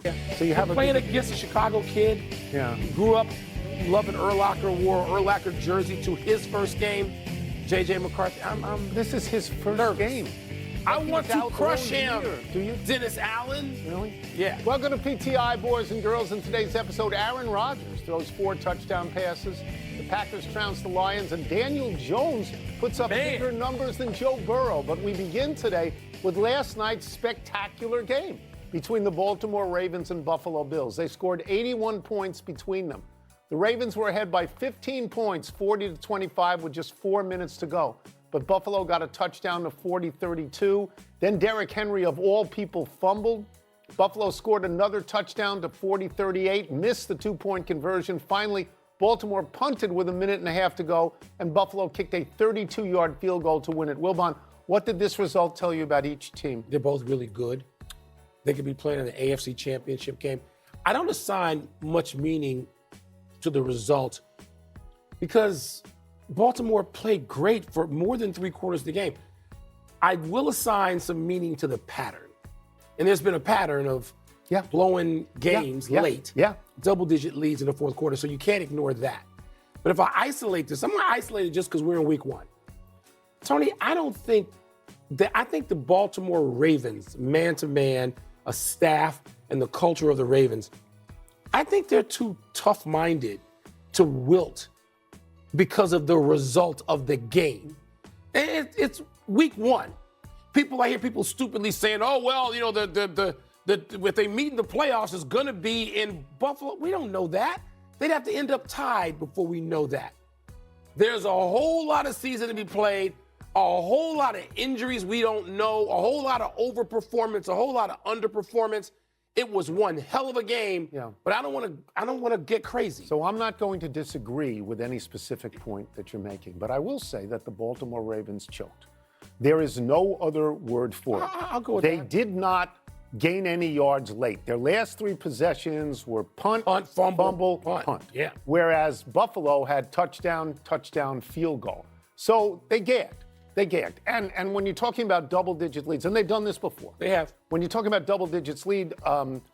Yeah. So you have playing against a Chicago kid. Yeah. He grew up loving Urlacher, wore an Urlacher jersey to his first game. J.J. McCarthy. This is his first game. I want to crush him. Do you? Dennis Allen. Really? Yeah. Welcome to PTI, boys and girls. In today's episode, Aaron Rodgers throws 4 touchdown passes. The Packers trounce the Lions, and Daniel Jones puts up bigger numbers than Joe Burrow. But we begin today with last night's spectacular game between the Baltimore Ravens and Buffalo Bills. They scored 81 points between them. The Ravens were ahead by 15 points, 40-25, with just 4 minutes to go. But Buffalo got a touchdown to 40-32. Then Derrick Henry, of all people, fumbled. Buffalo scored another touchdown to 40-38, missed the 2-point conversion. Finally, Baltimore punted with 1.5 minutes to go, and Buffalo kicked a 32-yard field goal to win it. Wilbon, what did this result tell you about each team? They're both really good. They could be playing in the AFC Championship game. I don't assign much meaning to the result because Baltimore played great for more than 3/4 of the game. I will assign some meaning to the pattern. And there's been a pattern of blowing games late, double-digit leads in the fourth quarter, so you can't ignore that. But if I isolate this, I'm going to isolate it just because we're in week 1. Tony, I think the Baltimore Ravens, man-to-man, a staff, and the culture of the Ravens, I think they're too tough-minded to wilt because of the result of the game. And it's week 1. I hear people stupidly saying, "Oh well, you know, if they meet in the playoffs, it's gonna be in Buffalo." We don't know that. They'd have to end up tied before we know that. There's a whole lot of season to be played, a whole lot of injuries we don't know, a whole lot of overperformance, a whole lot of underperformance. It was one hell of a game, but I don't want to get crazy. So I'm not going to disagree with any specific point that you're making, but I will say that the Baltimore Ravens choked. There is no other word for it. I'll go with that. They did not gain any yards late. Their last 3 possessions were punt, fumble, punt. Yeah. Whereas Buffalo had touchdown, field goal. So they gagged. And when you're talking about double-digit leads, and they've done this before. They have. When you're talking about double-digits lead,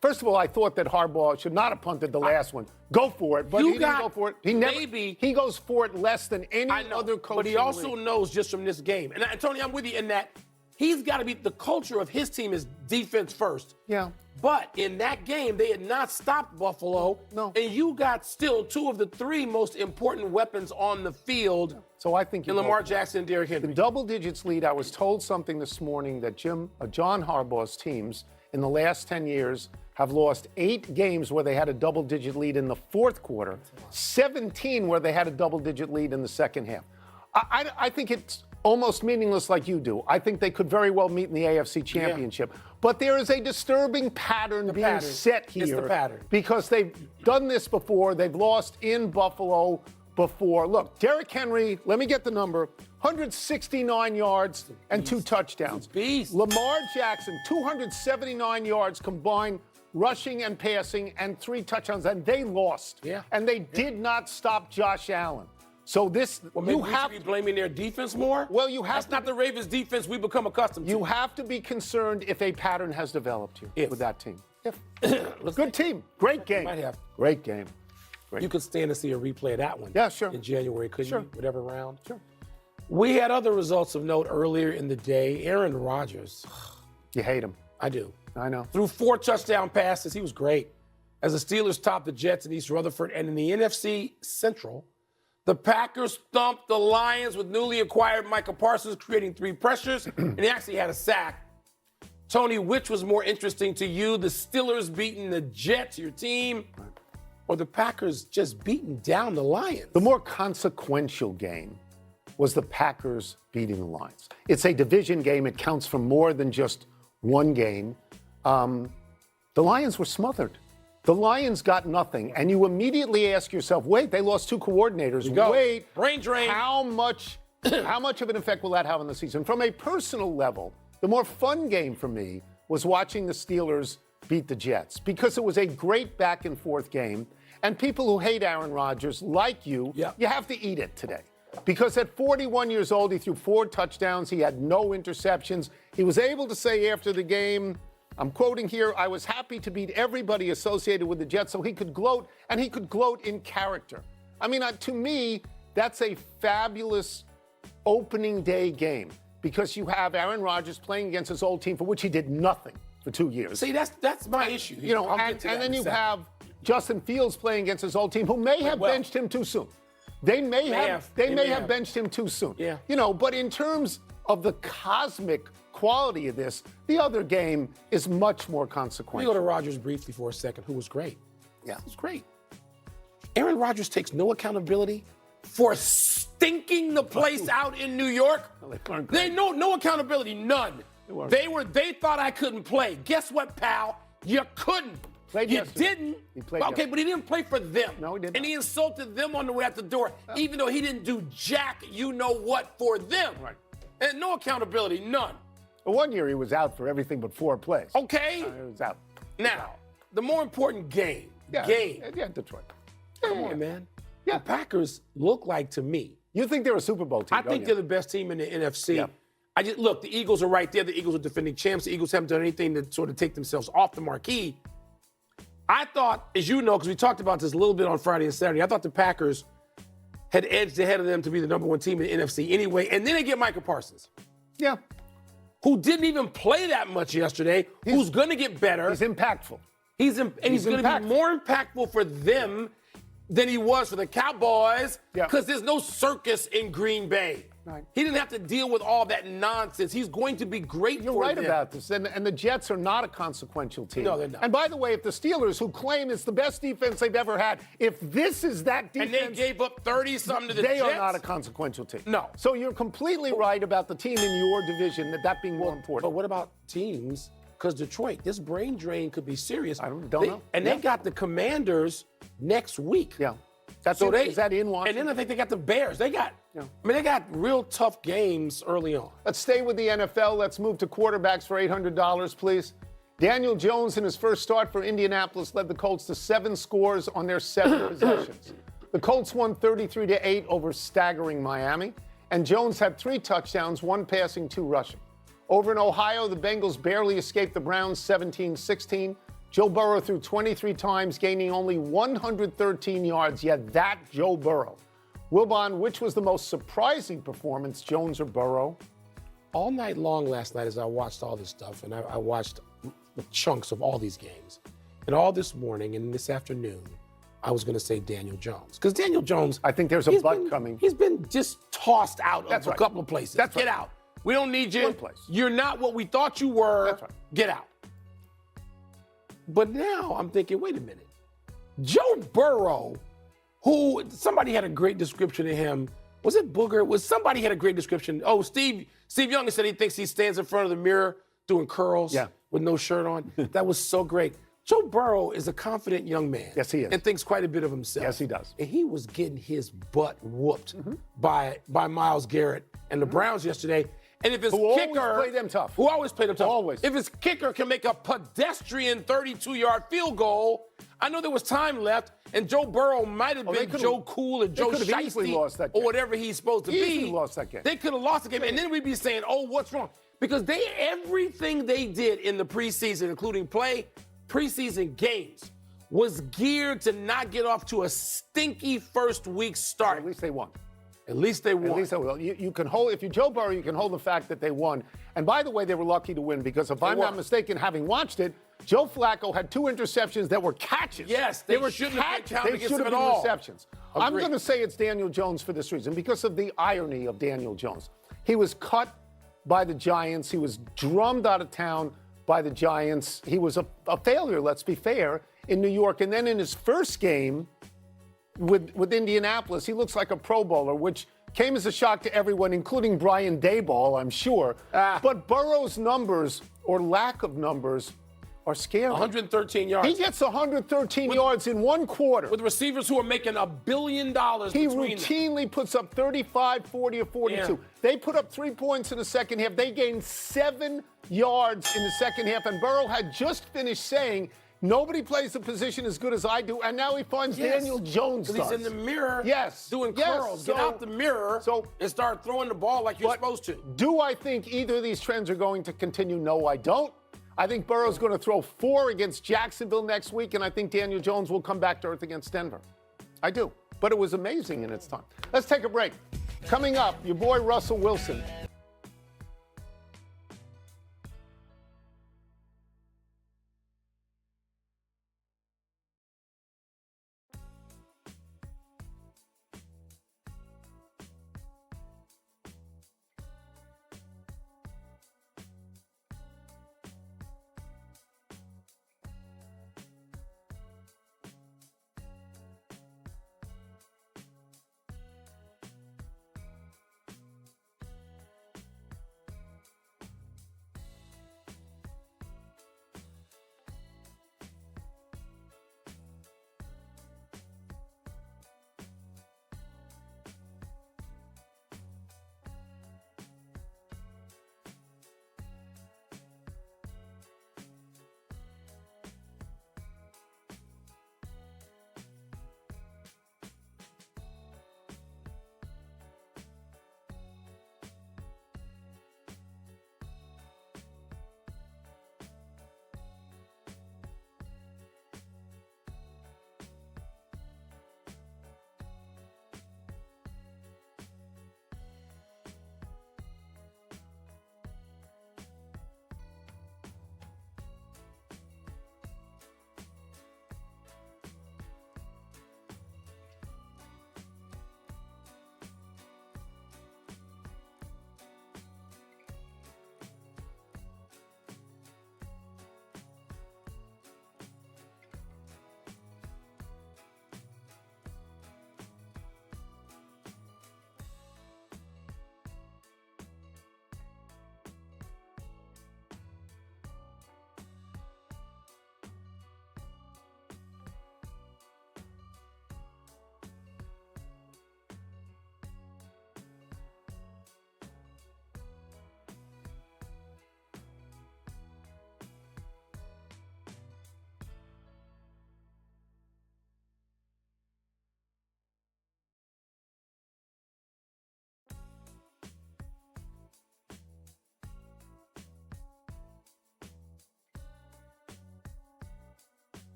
first of all, I thought that Harbaugh should not have punted the last one. Go for it, but he didn't go for it. He goes for it less than any other coach. But he also knows just from this game. And Tony, I'm with you in that he's got to be, the culture of his team is defense first. Yeah. But in that game, they had not stopped Buffalo. No. And you got still 2 of the 3 most important weapons on the field. So I think Lamar Jackson and Derrick Henry. The double digits lead, I was told something this morning that John Harbaugh's teams in the last 10 years have lost 8 games where they had a double-digit lead in the fourth quarter, 17 where they had a double-digit lead in the second half. I think it's almost meaningless like you do. I think they could very well meet in the AFC Championship. Yeah. But there is a disturbing pattern set here. It's the pattern. Because they've done this before. They've lost in Buffalo before. Look, Derrick Henry, let me get the number, 169 yards and 2 touchdowns. Beast. Lamar Jackson, 279 yards combined, rushing and passing, and 3 touchdowns, and they lost. Yeah. And they did not stop Josh Allen. So this, maybe we should be blaming their defense more? Well, you have That's not the Ravens' defense we've become accustomed to. You have to be concerned if a pattern has developed here with that team. Good team. Great game. Might have. Great game. You could stand to see a replay of that one. Yeah, sure. In January, couldn't you? Whatever round. Sure. We had other results of note earlier in the day. Aaron Rodgers. You hate him. I do. I know. Threw 4 touchdown passes. He was great. As the Steelers topped the Jets in East Rutherford, and in the NFC Central, the Packers thumped the Lions with newly acquired Micah Parsons, creating 3 pressures, and he actually had a sack. Tony, which was more interesting to you, the Steelers beating the Jets, your team, or the Packers just beating down the Lions? The more consequential game was the Packers beating the Lions. It's a division game. It counts for more than just one game. The Lions were smothered. The Lions got nothing, and you immediately ask yourself, wait, they lost 2 coordinators. Wait, brain drain. How much of an effect will that have on the season? From a personal level, the more fun game for me was watching the Steelers beat the Jets because it was a great back-and-forth game, and people who hate Aaron Rodgers, like you have to eat it today. Because at 41 years old, he threw 4 touchdowns. He had no interceptions. He was able to say after the game, I'm quoting here, I was happy to beat everybody associated with the Jets so he could gloat, and he could gloat in character. I mean, to me, that's a fabulous opening day game because you have Aaron Rodgers playing against his old team for which he did nothing for 2 years. See, that's my issue. You know, and then you have Justin Fields playing against his old team who may have benched him too soon. They may have benched him too soon. Yeah. You know, but in terms of the cosmic quality of this, the other game is much more consequential. Let me go to Rodgers briefly for a second, who was great. Yeah. He was great. Aaron Rodgers takes no accountability for stinking the place out in New York. They no accountability, none. They thought I couldn't play. Guess what, pal? You couldn't. You didn't. He played okay, but he didn't play for them. No, he didn't. And he insulted them on the way out the door, even though he didn't do jack, you know what, for them. Right. And no accountability, none. Well, 1 year he was out for everything but 4 plays. Okay. He was out. Now, the more important game. Yeah, Detroit. Come on, man. Yeah. The Packers look like, to me, you think they're a Super Bowl team? I think they're the best team in the NFC. Yeah. Look, the Eagles are right there. The Eagles are defending champs. The Eagles haven't done anything to sort of take themselves off the marquee. I thought, as you know, because we talked about this a little bit on Friday and Saturday, I thought the Packers had edged ahead of them to be the number one team in the NFC anyway. And then they get Micah Parsons. Yeah. Who didn't even play that much yesterday, who's going to get better. He's impactful. He's going to be more impactful for them than he was for the Cowboys because there's no circus in Green Bay. Right. He didn't have to deal with all that nonsense. He's going to be great for them. You're right about this. And the Jets are not a consequential team. No, they're not. And by the way, if the Steelers, who claim it's the best defense they've ever had, if this is that defense... And they gave up 30-something to the Jets? They are not a consequential team. No. So you're completely right about the team in your division, that being more important. But what about teams? Because Detroit, this brain drain could be serious. I don't know. And they got the Commanders next week. Yeah. Is that in Washington? And then I think they got the Bears. They got real tough games early on. Let's stay with the NFL. Let's move to quarterbacks for $800, please. Daniel Jones, in his first start for Indianapolis, led the Colts to 7 scores on their 7 possessions. The Colts won 33-8 over staggering Miami, and Jones had 3 touchdowns, 1 passing, 2 rushing. Over in Ohio, the Bengals barely escaped the Browns 17-16. Joe Burrow threw 23 times, gaining only 113 yards, yet that Joe Burrow. Wilbon, which was the most surprising performance, Jones or Burrow? All night long last night as I watched all this stuff, and I watched chunks of all these games, and all this morning and this afternoon, I was going to say Daniel Jones. Because Daniel Jones... I think there's a butt coming. He's been just tossed out of a couple of places. Get out. We don't need you. One place. You're not what we thought you were. That's right. Get out. But now I'm thinking, wait a minute. Joe Burrow, who somebody had a great description of him. Was it Booger? Somebody had a great description. Oh, Steve Young said he thinks he stands in front of the mirror doing curls with no shirt on. That was so great. Joe Burrow is a confident young man. Yes, he is. And thinks quite a bit of himself. Yes, he does. And he was getting his butt whooped by Myles Garrett and the Browns yesterday. And if his kicker... Who always played them tough. Who always played them tough. Always. If his kicker can make a pedestrian 32-yard field goal, I know there was time left, and Joe Burrow might have been Joe Cool or Joe Shiesty or whatever he's supposed to be. Easily lost that game. They could have lost the game, and then we'd be saying, oh, what's wrong? Because everything they did in the preseason, including preseason games, was geared to not get off to a stinky first week start. At least they won. At least they won. At least they won. You can hold, if you're Joe Burrow, you can hold the fact that they won. And by the way, they were lucky to win because if I'm not mistaken, having watched it, Joe Flacco had 2 interceptions that were catches. Yes, they were shouldn't have been counted against him at all. Receptions. I'm going to say it's Daniel Jones for this reason, because of the irony of Daniel Jones. He was cut by the Giants. He was drummed out of town by the Giants. He was a failure, let's be fair, in New York. And then in his first game with Indianapolis, he looks like a Pro Bowler, which came as a shock to everyone, including Brian Daboll, I'm sure. But Burrow's numbers, or lack of numbers, are scary. 113 yards. He gets 113 yards in 1 quarter. With receivers who are making $1 billion He routinely puts up 35, 40, or 42. Yeah. They put up 3 points in the second half. They gained 7 yards in the second half. And Burrow had just finished saying, nobody plays the position as good as I do. And now he finds Daniel Jones does. He's in the mirror doing curls. So, get out the mirror and start throwing the ball like you're supposed to. Do I think either of these trends are going to continue? No, I don't. I think Burrow's going to throw 4 against Jacksonville next week, and I think Daniel Jones will come back to earth against Denver. I do. But it was amazing in its time. Let's take a break. Coming up, your boy Russell Wilson